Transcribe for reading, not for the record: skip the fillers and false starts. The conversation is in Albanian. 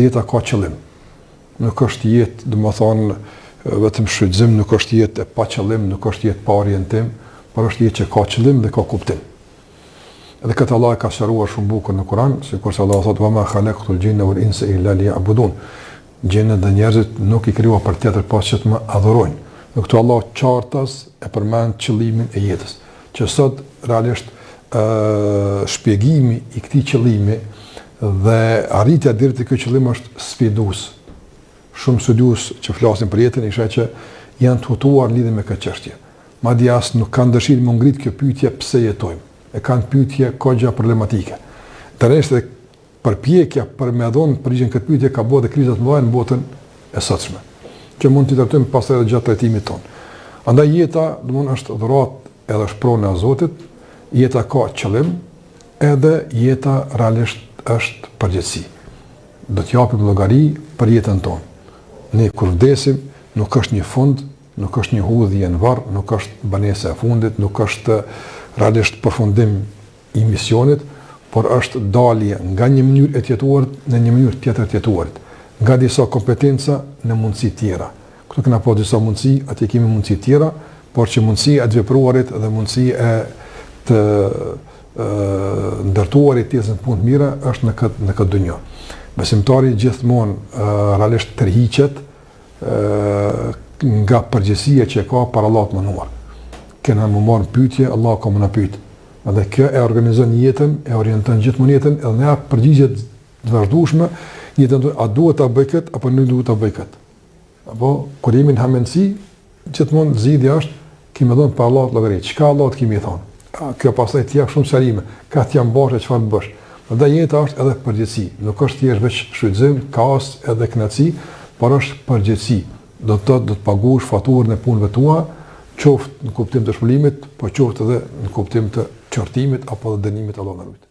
jeta ka qëllim. Nuk është jetë, domethënë, vetëm shfrytëzim, nuk është jetë e pa qëllim, nuk është jetë pa orientim, por është jetë që ka qëllim dhe ka kuptim. Edhe këtë Allah ka shëruar shumë bukur në Kur'an, sikurse Allah thotë: "Wa ma khalaqtul jinna wal insa illa liya'budun." Gjenët dhe njerëzit nuk i krijua për tjetër pas që të më adhurojnë. Dhe këtu Allah qartas e përmend qëllimin e jetës. Që sot realisht shpjegimi i këtij qëllimi dhe arritja deri te ky qëllim është sfidues. Shumë studiues që flasin për jetën isha që janë të hutuar lidhur me këtë çështje. Madje as nuk kanë dëshirë më ngrit kjo pyetje pse jetojmë. E kanë pyetje kogja problematike. Tërësisht përpjekja për me dhënë përgjigjen këtë pyetje ka bërë kriza të mëdha në botën e sotshme, që mund t'i trajtojmë pastaj gjatë trajtimit tonë. Andaj jeta, domthonë, është dhuratë edhe shprovë e Zotit, jeta ka qëllim, edhe jeta realisht është përgjegjësi. Do të japim llogari për jetën tonë. Ne kur vdesim, nuk është një fund, nuk është një hudhje në varr, nuk është banesa e fundit, nuk është realisht përfundim i misionit, por është dalje nga një mënyrë e të jetuarit në një mënyrë tjetër të jetuarit, nga disa kompetenca në mundësi tjera. Këtu kena po disa mundësi, atje kemi mundësi tjera, por që mundësi e të vepruarit dhe mundësi e të ndërtuarit tjesë në punë të mira është në këtë dunjë. Besimtari gjithmonë realisht tërhiqet nga përgjegjësia që ka para Allahut të mënduar. Kena më marrë pyetje, Allah ka më na pyet. Dhe kjo e organizon jetën, e orienton gjithmonë jetën, edhe ne jap përgjigje të vazhdueshme, jetën a duhet ta bëj kët apo nuk duhet ta bëj kët. Apo kur jemi në hamendsi, gjithmonë zgjidhja është kemi dhënë pa Allahut llogari. Çka Allahut kemi thonë? Kjo pastaj të jap shumë sharime. Ka të jam bashkë çfarë të bësh. Prandaj jeta është edhe përgjegjësi. Nuk është thjesht veç shfrytëzim, kaos edhe kënaqësi, por është përgjegjësi. Do të paguash faturën e punëve tua, qoftë në kuptim të shpëlimit, po qoftë edhe në kuptim të qortimit apo të dënimit, Allah na ruaj.